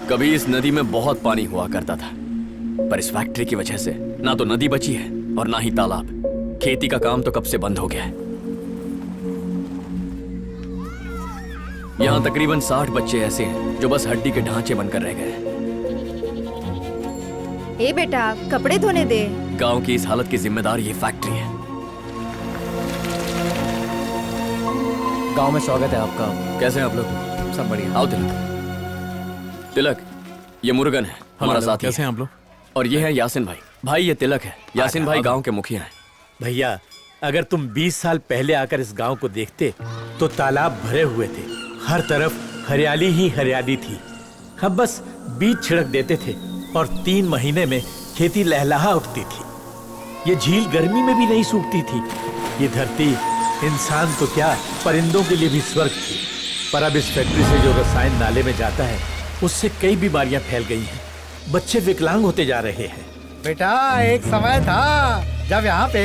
कभी इस नदी में बहुत पानी हुआ करता था, पर इस फैक्ट्री की वजह से ना तो नदी बची है और ना ही तालाब। खेती का काम तो कब से बंद हो गया है। यहाँ तकरीबन 60 बच्चे ऐसे हैं जो बस हड्डी के ढांचे बनकर रह गए हैं। ए बेटा, कपड़े धोने दे। गांव की इस हालत की जिम्मेदार ये फैक्ट्री है। गांव में स्वागत है आपका। कैसे हैं आप लोग? सब बढ़िया। आओ तिलक। तिलक, ये मुरुगन है, हमारा साथी। कैसे हैं आप लोग? और ये है यासिन भाई। भाई ये तिलक है। यासिन भाई गांव के मुखिया हैं। भैया, अगर तुम 20 साल पहले आकर इस गांव को देखते तो तालाब भरे हुए थे, हर तरफ हरियाली ही हरियाली थी। हम बस बीज छिड़क देते थे और 3 महीने में खेती लहलहा उठती थी। ये झील गर्मी में भी नहीं सूखती थी। ये धरती इंसान तो क्या, परिंदों के लिए भी स्वर्ग थी। पर अब इस फैक्ट्री से जो रसायन नाले में जाता है, उससे कई बीमारियां फैल गई हैं। बच्चे विकलांग होते जा रहे हैं। बेटा, एक समय था जब यहाँ पे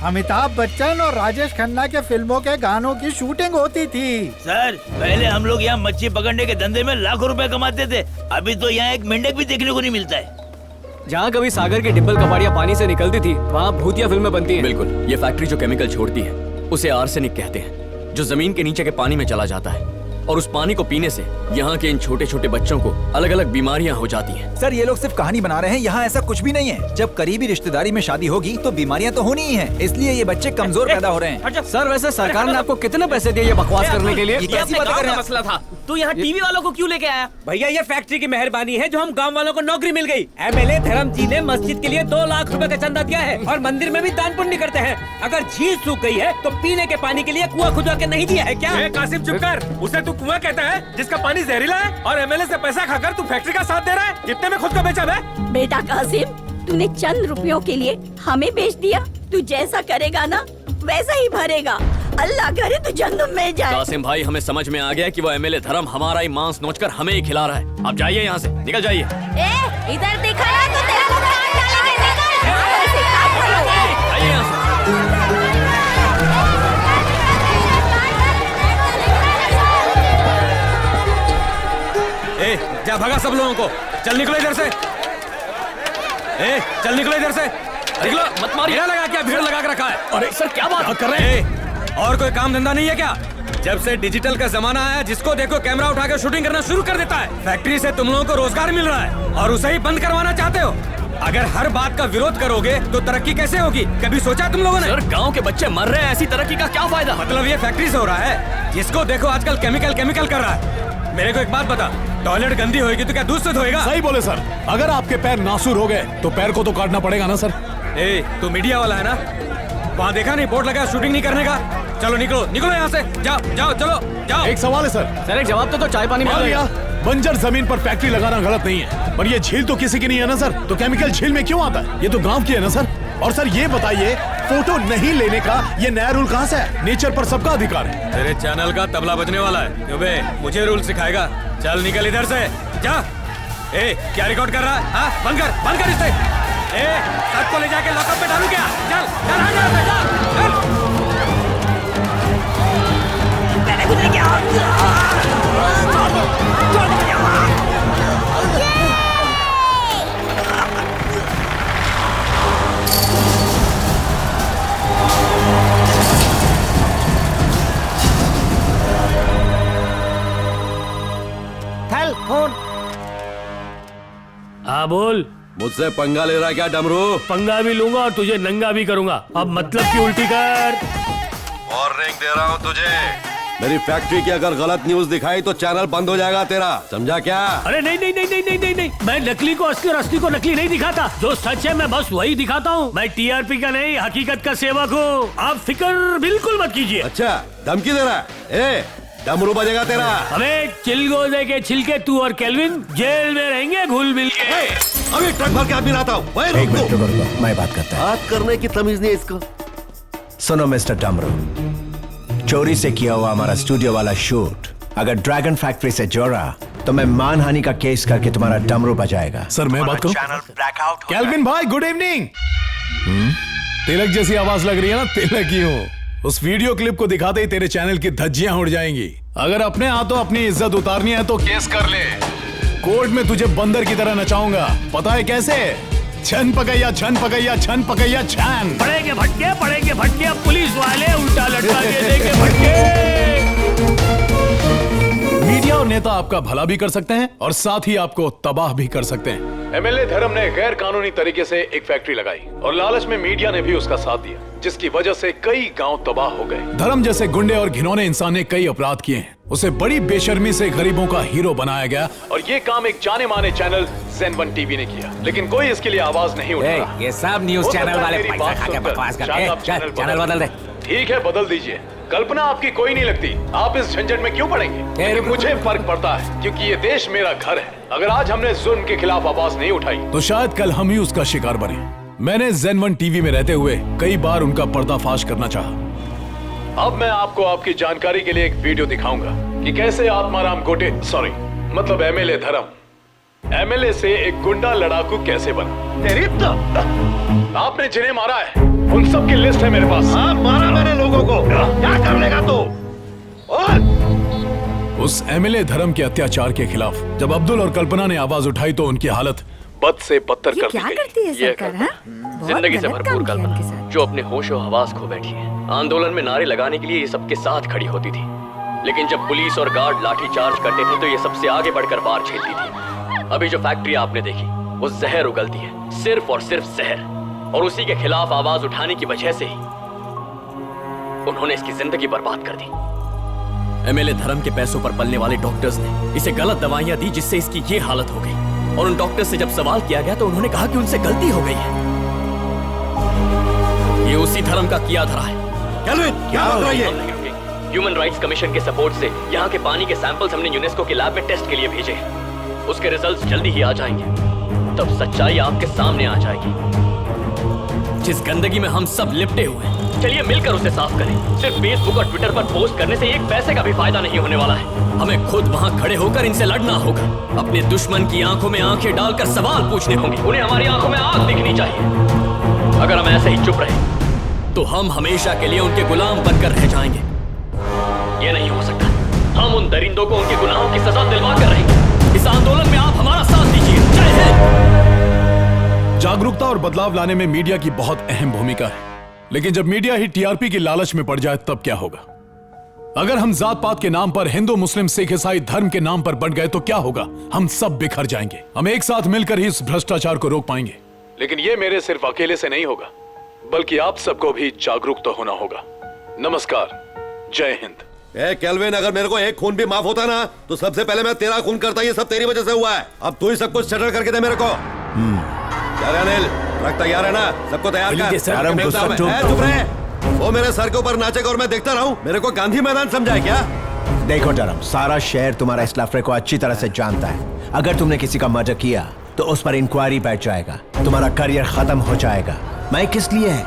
अमिताभ बच्चन और राजेश खन्ना के फिल्मों के गानों की शूटिंग होती थी। सर, पहले हम लोग यहाँ मच्छी पकड़ने के धंधे में लाखों रुपए कमाते थे। अभी तो यहाँ एक मेंढक भी देखने को नहीं मिलता है। जहाँ कभी सागर की डिब्बल कबाड़ियाँ पानी से निकलती थी, वहाँ भूतिया फिल्में बनती हैं। बिल्कुल, ये फैक्ट्री जो केमिकल छोड़ती है उसे आर्सेनिक कहते हैं, जो जमीन के नीचे के पानी में चला जाता है और उस पानी को पीने से यहाँ के इन छोटे छोटे बच्चों को अलग अलग बीमारियां हो जाती हैं। सर, ये लोग सिर्फ कहानी बना रहे हैं, यहाँ ऐसा कुछ भी नहीं है। जब करीबी रिश्तेदारी में शादी होगी तो बीमारियां तो होनी ही हैं, इसलिए ये बच्चे कमजोर पैदा हो रहे हैं। सर, वैसे सरकार ने आपको कितने पैसे दिए ये बकवास करने के लिए? ये कैसी बातें कर रहे हैं? मसला था, तू यहाँ टीवी वालों को क्यों लेके आया? भैया, ये फैक्ट्री की मेहरबानी है जो हम गांव वालों को नौकरी मिल गई। एमएलए धर्म जी ने मस्जिद के लिए 2 लाख रुपए का चंदा दिया है और मंदिर में भी दान पुण्य करते हैं। अगर झील सूख गई है तो पीने के पानी के लिए कुआं खुदवा के नहीं दिया है क्या? कासिम चुप कर। उसे तू कुआं कहता है जिसका पानी जहरीला है, और एमएलए से पैसा खाकर तू फैक्ट्री का साथ दे रहा है। कितने में खुद को बेचा है? बेटा कासिम, तूने चंद रुपयों के लिए हमें बेच दिया। तू जैसा करेगा ना वैसा ही भरेगा। अल्लाह करे तू जन्नत में जाए। कासिम भाई, हमें समझ में आ गया कि वो एमएलए धर्म हमारा ही मांस नोचकर हमें ही खिला रहा है। अब जाइए यहाँ से, निकल जाइए। इधर दिखा ना तो तेरे को काट डालेंगे। निकल। आइए यहाँ से। जा भगा सब लोगों को। चल निकलो इधर से। चल निकलो इधर से। निकलो, मत मारिए। लगा क्या भीड़ लगा के रखा है? अरे सर, क्या बात कर रहे हैं? और कोई काम धंधा नहीं है क्या? जब से डिजिटल का जमाना आया, जिसको देखो कैमरा उठा के शूटिंग करना शुरू कर देता है। फैक्ट्री से तुम लोगों को रोजगार मिल रहा है और उसे ही बंद करवाना चाहते हो। अगर हर बात का विरोध करोगे तो तरक्की कैसे होगी? कभी सोचा तुम लोगों ने? सर, गांव के बच्चे मर रहे हैं, ऐसी तरक्की का क्या फायदा? मतलब ये फैक्ट्री से हो रहा है। जिसको देखो आजकल केमिकल कर रहा है। मेरे को एक बात बता, टॉयलेट गंदी होगी तो क्या दूध से धोएगा? सही बोले सर। अगर आपके पैर नासूर हो गए तो पैर को तो काटना पड़ेगा ना सर। तू मीडिया वाला है ना? वहाँ देखा नहीं बोर्ड लगा शूटिंग नहीं करने का? चलो निकलो निकलो यहाँ से। जाओ जाओ चलो जाओ। एक सवाल है सर। सर, एक जवाब तो चाय पानी मान लिया बंजर जमीन पर फैक्ट्री लगाना गलत नहीं है, पर ये झील तो किसी की नहीं है ना सर। तो केमिकल झील में क्यों आता है? ये तो गांव की है ना सर। और सर ये बताइए, फोटो नहीं लेने का ये नया रूल कहाँ से है? नेचर पर सबका अधिकार है। तेरे चैनल का तबला बजने वाला है क्यों बे? मुझे रूल सिखाएगा? चल निकल इधर से, जा। क्या रिकॉर्ड कर रहा है? बंद कर इसे। सबको ले जाके लॉकअप में डालू क्या? चल चल हाँ बोल। मुझसे पंगा ले रहा क्या डमरू? पंगा भी लूंगा और तुझे नंगा भी करूंगा। अब मतलब की उल्टी कर। वार्निंग दे रहा हूँ तुझे। मेरी फैक्ट्री की अगर गलत न्यूज दिखाई तो चैनल बंद हो जाएगा तेरा, समझा क्या? अरे नहीं नहीं नहीं नहीं नहीं नहीं नहीं, मैं नकली को असली और असली को नकली नहीं दिखाता। जो सच है मैं बस वही दिखाता हूँ। मैं टीआरपी का नहीं, हकीकत का सेवक हूँ। आप फिक्र बिल्कुल मत कीजिए। अच्छा, धमकी दे रहा है? डमरू बजेगा तेरा। हमें चिलगोजे के छिलके तू और केल्विन जेल में रहेंगे घुल मिल के। अभी ट्रक भर के आदमी लाता हूँ। एक मिनट रुको, मैं बात करता हूँ। बात करने की तमीज नहीं इसको। सुनो मिस्टर डमरू, चोरी से किया हुआ हमारा स्टूडियो वाला शूट अगर ड्रैगन फैक्ट्री से जोड़ा तो मैं मानहानि का केस करके तुम्हारा डमरू बजाएगा। सर मैं बात करूं? केल्विन भाई, गुड इवनिंग। तिलक जैसी आवाज लग रही है ना? तिलक ही हूँ। उस वीडियो क्लिप को दिखाते ही तेरे चैनल की धज्जियां उड़ जाएंगी। अगर अपने हाथों अपनी इज्जत उतारनी है तो केस कर ले। कोर्ट में तुझे बंदर की तरह नचाऊंगा। पता है कैसे? छन पकैया छन पकैया छन पकैया छन। पड़ेंगे भटके, अब पुलिस वाले उल्टा लटका के देंगे भटके। मीडिया और नेता आपका भला भी कर सकते हैं और साथ ही आपको तबाह भी कर सकते हैं। एमएलए धर्म ने गैर कानूनी तरीके से एक फैक्ट्री लगाई और लालच में मीडिया ने भी उसका साथ दिया, जिसकी वजह से कई गांव तबाह हो गए। धर्म जैसे गुंडे और घिनौने इंसान ने कई अपराध किए हैं। उसे बड़ी बेशर्मी से गरीबों का हीरो बनाया गया और ये काम एक जाने माने चैनल ज़ेन1 टीवी ने किया, लेकिन कोई इसके लिए आवाज नहीं उठा। ये सब न्यूज चैनल वाले पैसा खा के बकवास करते हैं। चैनल बदल दे। ठीक है, बदल दीजिए। कल्पना आपकी कोई नहीं लगती, आप इस झंझट में क्यों पड़ेंगे? लेकिन मुझे फर्क पड़ता है, क्योंकि ये देश मेरा घर है। अगर आज हमने जुल्म के खिलाफ आवाज नहीं उठाई तो शायद कल हम ही उसका शिकार बने। मैंने ज़ेन1 टीवी में रहते हुए कई बार उनका पर्दाफाश करना चाहा। अब मैं आपको आपकी जानकारी के लिए एक वीडियो दिखाऊंगा कि कैसे आत्माराम गोटे मतलब एमएलए धर्म एमएलए से एक गुंडा लड़ाकू कैसे बना। आपने जिन्हें मारा है उन सब की लिस्ट है मेरे पास। हाँ, मारा मैंने लोगों को। क्या कर लेगा तू? उस एमएलए धर्म के अत्याचार के खिलाफ जब अब्दुल और कल्पना ने आवाज उठाई तो उनकी हालत बद से बदतर कर दी क्या गई। करती है सरकार? हाँ? बहुत जिंदगी से गलत भरपूर काम किया इनके कल्पना साथ। जो अपने होशो हवास खो बैठी है। आंदोलन में नारे लगाने के लिए ये सबके साथ खड़ी होती थी, लेकिन जब पुलिस और गार्ड लाठी चार्ज करते थे तो ये सबसे आगे बढ़कर वार झेलती थी। अभी जो फैक्ट्री आपने देखी वो जहर उगलती है, सिर्फ और सिर्फ जहर, और उसी के खिलाफ आवाज उठाने की वजह से ही उन्होंने इसकी जिंदगी बर्बाद कर दी। एमएलए धर्म के पैसों पर पलने वाले डॉक्टर्स ने इसे गलत दवाइयां दी, जिससे इसकी ये हालत हो गई। और उन डॉक्टर्स से जब सवाल किया गया तो उन्होंने कहा कि उनसे गलती हो गई है। ये उसी धर्म का किया धरा है। क्या हो रहा है ये? ह्यूमन राइट्स कमीशन के सपोर्ट से यहाँ के पानी के सैंपल्स हमने यूनेस्को के लैब में टेस्ट के लिए भेजे हैं। उसके रिजल्ट्स जल्दी ही आ जाएंगे, तब सच्चाई आपके सामने आ जाएगी। जिस गंदगी में हम सब लिपटे हुए हैं, चलिए मिलकर उसे साफ करें। सिर्फ फेसबुक और ट्विटर पर पोस्ट करने से एक पैसे का भी फायदा नहीं होने वाला है। हमें खुद वहाँ खड़े होकर इनसे लड़ना होगा। अपने दुश्मन की आंखों में आंखें डालकर सवाल पूछने होंगे। उन्हें हमारी आंखों में आग दिखनी चाहिए। अगर हम ऐसे ही चुप रहे तो हम हमेशा के लिए उनके गुलाम बनकर रह जाएंगे। ये नहीं हो सकता। हम उन दरिंदों को उनके गुनाहों की सजा दिलवा कर रहेंगे। इस आंदोलन में आप हमारा साथ दीजिए। जय हिंद। जागरूकता और बदलाव लाने में मीडिया की बहुत अहम भूमिका है, लेकिन जब मीडिया ही टीआरपी की लालच में पड़ जाए तब क्या होगा? अगर हम जात पात के नाम पर, हिंदू मुस्लिम सिख ईसाई धर्म के नाम पर बंट गए तो क्या होगा? हम सब बिखर जाएंगे। हम एक साथ मिलकर ही इस भ्रष्टाचार को रोक पाएंगे। लेकिन ये मेरे सिर्फ अकेले से नहीं होगा, बल्कि आप सबको भी जागरूक तो होना होगा। नमस्कार, जय हिंद। केल्विन, अगर मेरे को एक खून भी माफ होता ना तो सबसे पहले मैं तेरा खून करता। ये सब तेरी वजह से हुआ है। अब तू ही सब कुछ सेटल करके दे मेरे को। क्या रे अनिल, ट्रक तैयार है ना? सबको तैयार कर। चुप रहे। वो मेरे सर के ऊपर नाचेगा और मैं देखता रहूं? मेरे को गांधी मैदान समझा है क्या? देखो धर्म, सारा शहर तुम्हारा इस लफड़े को अच्छी तरह से जानता है। अगर तुमने किसी का मर्डर किया तो उस पर इंक्वायरी बैठ जाएगा, तुम्हारा करियर खत्म हो जाएगा। मैं किस लिए है?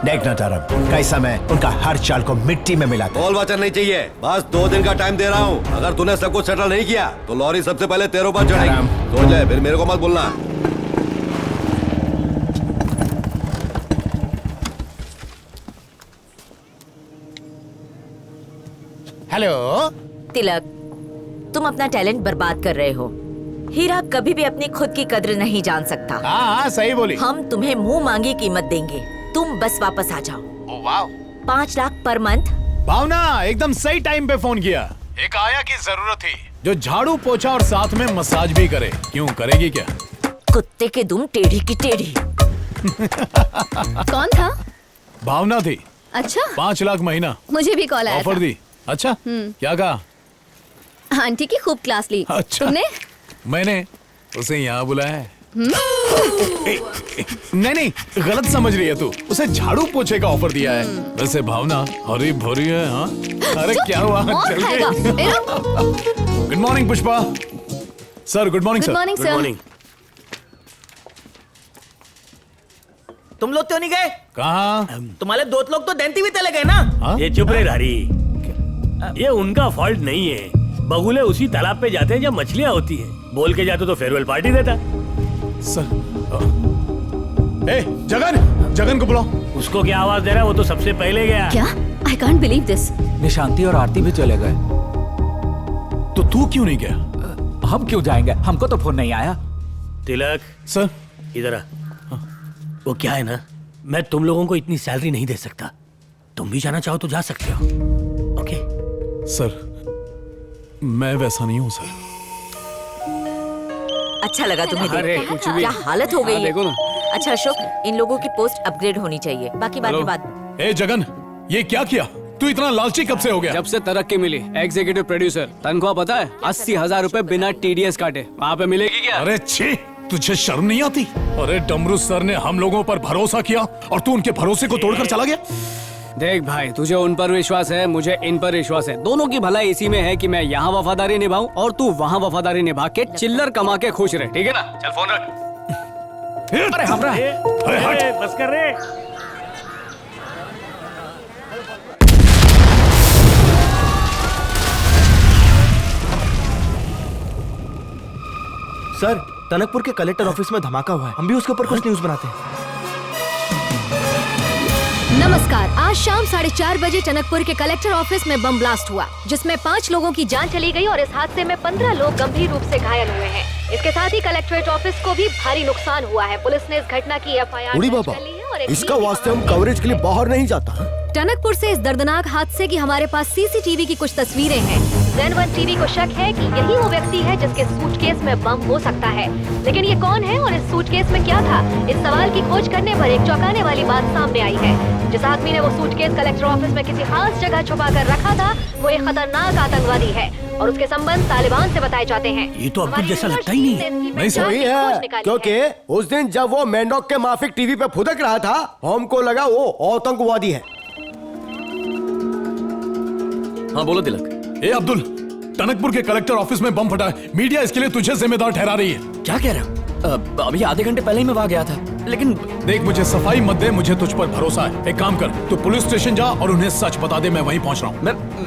देखना धर्म, कैसा मैं उनका हर चाल को मिट्टी में मिलाता। बोल वचन नहीं चाहिए, बस 2 दिन का टाइम दे रहा हूँ। अगर तूने सब कुछ सेटल नहीं किया तो लॉरी सबसे पहले तेरे ऊपर चढ़ेगी। सोच ले, फिर मेरे को मत बोलना। हेलो तिलक, तुम अपना टैलेंट बर्बाद कर रहे हो। हीरा कभी भी अपनी खुद की कद्र नहीं जान सकता। हाँ, सही बोली। हम तुम्हें मुंह मांगी कीमत देंगे, तुम बस वापस आ जाओ। ओ वाह, 5 लाख पर मंथ। भावना, एकदम सही टाइम पे फोन किया। एक आया की जरूरत थी जो झाड़ू पोछा और साथ में मसाज भी करे। क्यों, करेगी क्या? कुत्ते के दुम टेढ़ी की टेढ़ी। कौन था? भावना थी। अच्छा, 5 लाख महीना मुझे भी कॉल आया ऑफर था। दी। अच्छा, क्या कहा? आंटी की खूब क्लास ली। अच्छा, तुमने? मैंने उसे यहाँ बुलाया है। नहीं, गलत समझ रही है तू। उसे झाड़ू पोछे का ऑफर दिया है। वैसे भावना हरी भरी है। हाँ, अरे क्या हुआ? चल गई। Good morning Pushpa. Sir, good morning sir. Good morning good sir. Morning. तुम लोग क्यों नहीं गए? कहाँ? तुम्हारे 2 लोग तो देंती भी चले गए ना। हाँ? ये चुप रहे धारी, ये उनका फॉल्ट नहीं है। बगुले उसी तालाब पे जाते हैं जब मछलियाँ होती हैं। बोल के जाते तो फेयरवेल पार्टी देता। सर, जगन को बुलाओ। उसको क्या आवाज दे रहा है? वो तो सबसे पहले गया। क्या? I can't believe this. निशांति और आरती भी चले गए। तो तू क्यों नहीं गया? हम क्यों जाएंगे? हमको तो फोन नहीं आया। तिलक सर इधर आ। वो क्या है ना, मैं तुम लोगों को इतनी सैलरी नहीं दे सकता। तुम भी जाना चाहो तो जा सकते हो। ओके सर, मैं वैसा नहीं हूँ सर। अच्छा लगा तुम्हें अरे, देख कुछ भी। क्या हालत हो गई हाँ, है। देखो ना। अच्छा अशोक, इन लोगों की पोस्ट अपग्रेड होनी चाहिए, बाकी बाद में बात। ए जगन, ये क्या किया? तू इतना लालची कब से हो गया? जब से तरक्की मिली। एग्जीक्यूटिव प्रोड्यूसर, तनख्वाह पता है 80,000 रुपए बिना TDS काटे। वहाँ पे मिलेगी क्या? अरे छी, तुझे शर्म नहीं आती? अरे डमरू सर ने हम लोगों पर भरोसा किया और तू उनके भरोसे को तोड़कर चला गया। देख भाई, तुझे उन पर विश्वास है, मुझे इन पर विश्वास है। दोनों की भलाई इसी में है कि मैं यहाँ वफादारी निभाऊं और तू वहाँ वफादारी निभा के चिल्लर कमा के खुश रहे, ठीक है ना? चल फोन रख। अरे हमरा, बस कर रे। सर, टनकपुर के कलेक्टर ऑफिस में धमाका हुआ है। हम भी उसके ऊपर कुछ न्यूज बनाते हैं। नमस्कार। आज शाम 4:30 बजे टनकपुर के कलेक्टर ऑफिस में बम ब्लास्ट हुआ, जिसमें 5 लोगों की जान चली गई और इस हादसे में 15 लोग गंभीर रूप से घायल हुए हैं। इसके साथ ही कलेक्ट्रेट ऑफिस को भी भारी नुकसान हुआ है। पुलिस ने इस घटना की FIR उड़ी दर्ज बाबा, कर ली है और एक इसका वास्ते हम कवरेज के लिए बाहर नहीं जाता। टनकपुर से इस दर्दनाक हादसे की हमारे पास CCTV की कुछ तस्वीरें हैं। Zen1 TV को शक है कि यही वो व्यक्ति है जिसके सूटकेस में बम हो सकता है, लेकिन ये कौन है और इस सूटकेस में क्या था? इस सवाल की खोज करने पर एक चौंकाने वाली बात सामने आई है। जिस आदमी ने वो सूटकेस कलेक्टर ऑफिस में किसी खास जगह छुपा कर रखा था, वो एक खतरनाक आतंकवादी है और उसके संबंध तालिबान से बताए जाते हैं। ये तो अब्दुल जैसा लगता ही नहीं। नहीं सही है, क्योंकि उस दिन जब वो मेंढक के माफिक टीवी पे फुदक रहा था, हमको लगा वो आतंकवादी है। हाँ बोलो तिलक। ए अब्दुल, टनकपुर के कलेक्टर ऑफिस में बम फटा है। मीडिया इसके लिए तुझे जिम्मेदार ठहरा रही है। क्या कह रहे हो? अभी आधे घंटे पहले ही मैं वहाँ गया था, लेकिन देख, मुझे सफाई मत दे, मुझे तुझ पर भरोसा है। एक काम कर, तू पुलिस स्टेशन जा और उन्हें सच बता दे। मैं वहीं पहुंच रहा हूँ।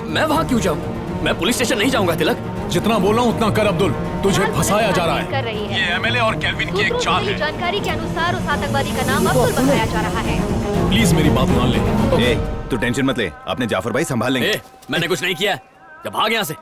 मैं वहाँ क्यों जाऊँ? मैं पुलिस स्टेशन नहीं जाऊंगा तिलक। जितना बोल रहा हूँ उतना कर अब्दुल, तुझे फंसाया जा रहा कर रही है। है। ये MLA और केल्विन की एक चाल है। जानकारी के अनुसार उस आतंकवादी का नाम अब्दुल बताया जा रहा है। प्लीज मेरी बात मान ले। तू टेंशन मत ले, अपने जाफर भाई संभाल लेंगे। मैंने कुछ नहीं किया, जब भाग यहाँ से।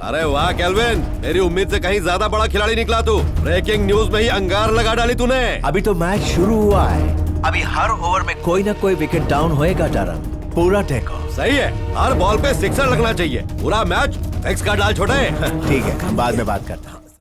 अरे वाह केल्विन, मेरी उम्मीद से कहीं ज्यादा बड़ा खिलाड़ी निकला तू। ब्रेकिंग न्यूज में ही अंगार लगा डाली तूने। अभी तो मैच शुरू हुआ है। अभी हर ओवर में कोई ना कोई विकेट डाउन होएगा डरम। पूरा टेक ऑफ। सही है, हर बॉल पे सिक्सर लगना चाहिए। पूरा मैच फिक्स कर डाल छोटे। ठीक है, हम बाद में बात करता हूँ।